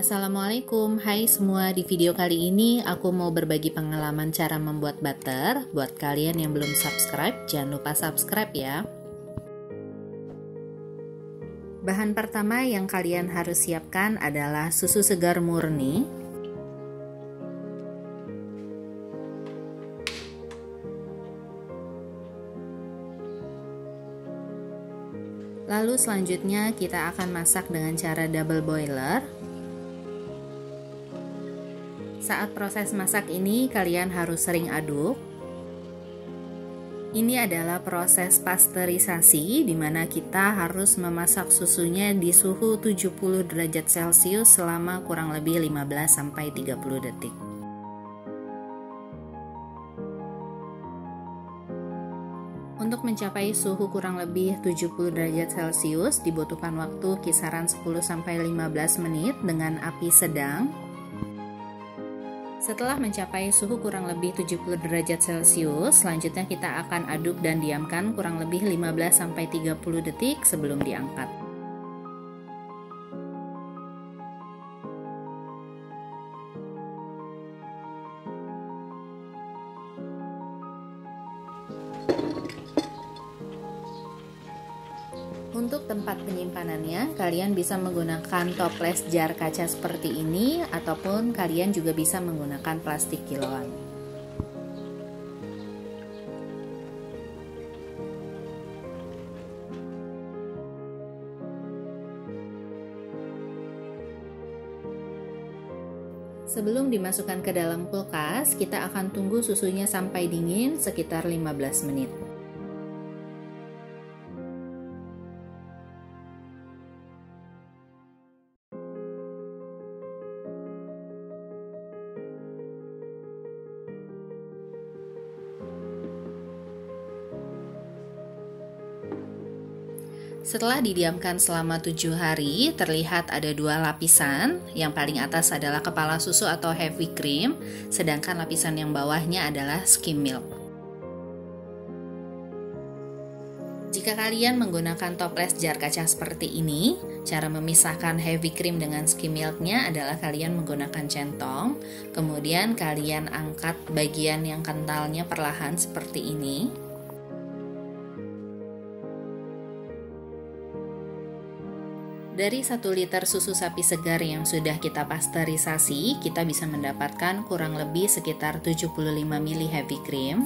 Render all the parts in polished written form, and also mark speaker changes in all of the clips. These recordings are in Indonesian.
Speaker 1: Assalamualaikum, hai semua. Di video kali ini aku mau berbagi pengalaman cara membuat butter. Buat kalian yang belum subscribe, jangan lupa subscribe ya. Bahan pertama yang kalian harus siapkan adalah susu segar murni, lalu selanjutnya kita akan masak dengan cara double boiler. Saat proses masak ini kalian harus sering aduk. Ini adalah proses pasteurisasi di mana kita harus memasak susunya di suhu 70 derajat Celcius selama kurang lebih 15-30 detik. Untuk mencapai suhu kurang lebih 70 derajat Celcius dibutuhkan waktu kisaran 10-15 menit dengan api sedang. Setelah mencapai suhu kurang lebih 70 derajat Celcius, selanjutnya kita akan aduk dan diamkan kurang lebih 15-30 detik sebelum diangkat. Untuk tempat penyimpanannya, kalian bisa menggunakan toples jar kaca seperti ini, ataupun kalian juga bisa menggunakan plastik kiloan. Sebelum dimasukkan ke dalam kulkas, kita akan tunggu susunya sampai dingin sekitar 15 menit. Setelah didiamkan selama 7 hari, terlihat ada 2 lapisan. Yang paling atas adalah kepala susu atau heavy cream, sedangkan lapisan yang bawahnya adalah skim milk. Jika kalian menggunakan toples jar kaca seperti ini, cara memisahkan heavy cream dengan skim milknya adalah kalian menggunakan centong, kemudian kalian angkat bagian yang kentalnya perlahan seperti ini. Dari 1 liter susu sapi segar yang sudah kita pasteurisasi, kita bisa mendapatkan kurang lebih sekitar 75 ml heavy cream.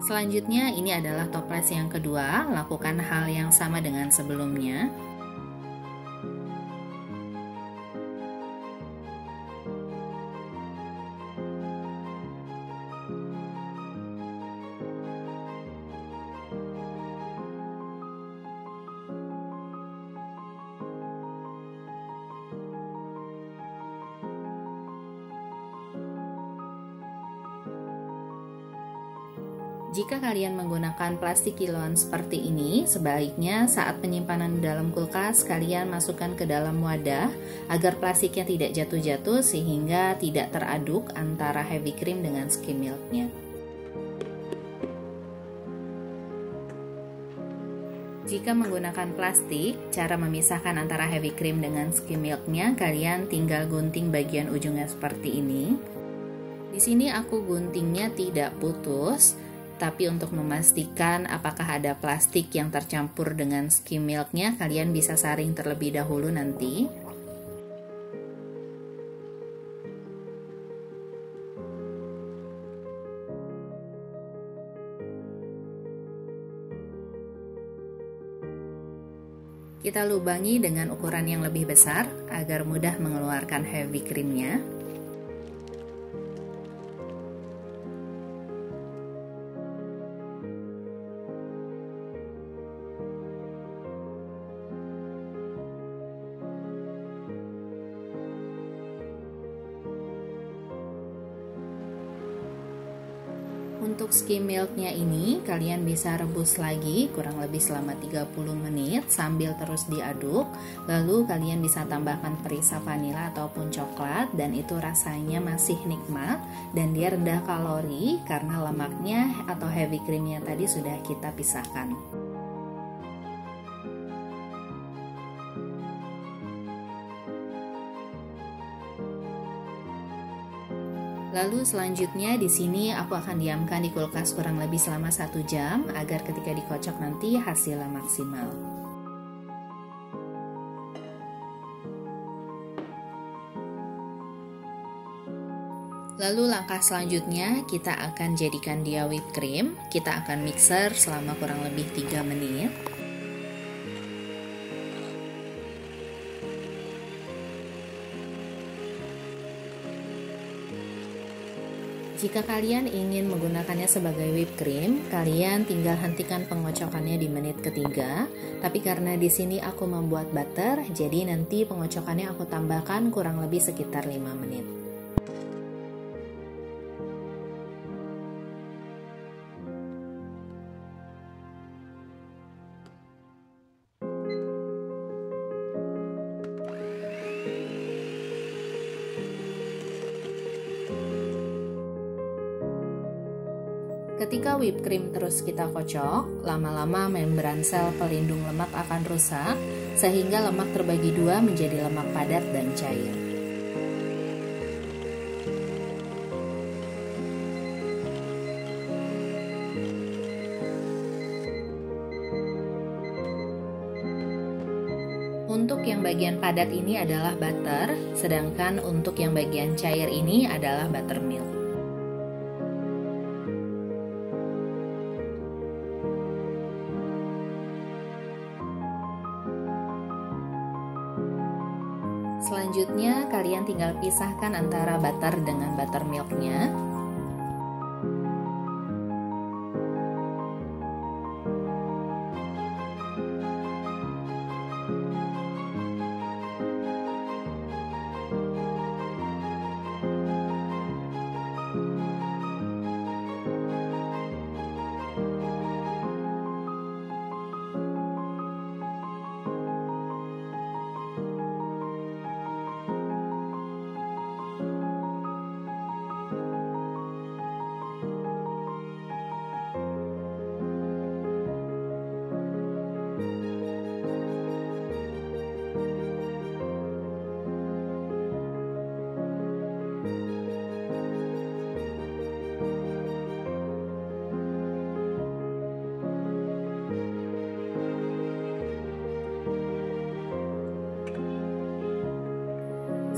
Speaker 1: Selanjutnya ini adalah toples yang kedua, lakukan hal yang sama dengan sebelumnya. Jika kalian menggunakan plastik kiloan seperti ini, sebaiknya saat penyimpanan dalam kulkas kalian masukkan ke dalam wadah agar plastiknya tidak jatuh-jatuh sehingga tidak teraduk antara heavy cream dengan skim milknya. Jika menggunakan plastik, cara memisahkan antara heavy cream dengan skim milknya, kalian tinggal gunting bagian ujungnya seperti ini. Di sini aku guntingnya tidak putus, tapi untuk memastikan apakah ada plastik yang tercampur dengan skim milknya, kalian bisa saring terlebih dahulu nanti. Kita lubangi dengan ukuran yang lebih besar agar mudah mengeluarkan heavy creamnya. Untuk skim milknya ini kalian bisa rebus lagi kurang lebih selama 30 menit sambil terus diaduk. Lalu kalian bisa tambahkan perisa vanila ataupun coklat dan itu rasanya masih nikmat dan dia rendah kalori karena lemaknya atau heavy creamnya tadi sudah kita pisahkan. Lalu selanjutnya di sini aku akan diamkan di kulkas kurang lebih selama 1 jam agar ketika dikocok nanti hasilnya maksimal. Lalu langkah selanjutnya kita akan jadikan dia whipped cream. Kita akan mixer selama kurang lebih 3 menit. Jika kalian ingin menggunakannya sebagai whipped cream, kalian tinggal hentikan pengocokannya di menit ketiga. Tapi karena di sini aku membuat butter, jadi nanti pengocokannya aku tambahkan kurang lebih sekitar 5 menit. Ketika whipped cream terus kita kocok, lama-lama membran sel pelindung lemak akan rusak, sehingga lemak terbagi dua menjadi lemak padat dan cair. Untuk yang bagian padat ini adalah butter, sedangkan untuk yang bagian cair ini adalah buttermilk. Selanjutnya, kalian tinggal pisahkan antara butter dengan buttermilknya.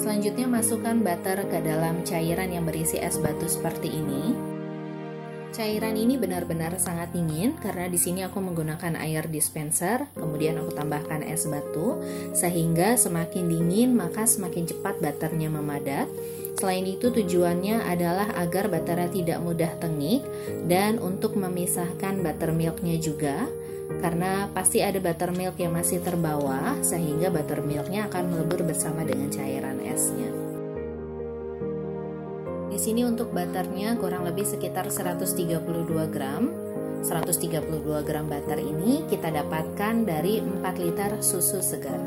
Speaker 1: Selanjutnya masukkan butter ke dalam cairan yang berisi es batu seperti ini. Cairan ini benar-benar sangat dingin karena di sini aku menggunakan air dispenser, kemudian aku tambahkan es batu sehingga semakin dingin maka semakin cepat butternya memadat. Selain itu tujuannya adalah agar butternya tidak mudah tengik dan untuk memisahkan buttermilknya juga. Karena pasti ada buttermilk yang masih terbawa sehingga buttermilknya akan melebur bersama dengan cairan esnya. Di sini untuk butternya kurang lebih sekitar 132 gram. 132 gram butter ini kita dapatkan dari 4 liter susu segar.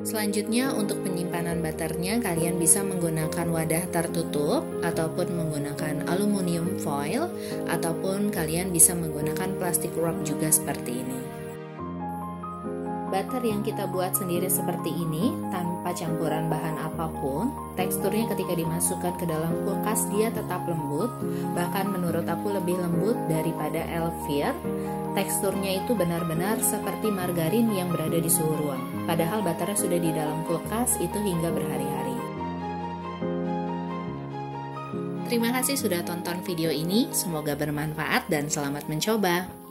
Speaker 1: Selanjutnya untuk penyimpanan butternya kalian bisa menggunakan wadah tertutup ataupun menggunakan aluminium foil ataupun kalian bisa menggunakan plastik wrap juga seperti ini. Butter yang kita buat sendiri seperti ini tanpa campuran bahan apapun, teksturnya ketika dimasukkan ke dalam kulkas dia tetap lembut, bahkan menurut aku lebih lembut daripada Elvir. Teksturnya itu benar-benar seperti margarin yang berada di suhu ruang. Padahal butternya sudah di dalam kulkas itu hingga berhari-hari. Terima kasih sudah tonton video ini, semoga bermanfaat dan selamat mencoba.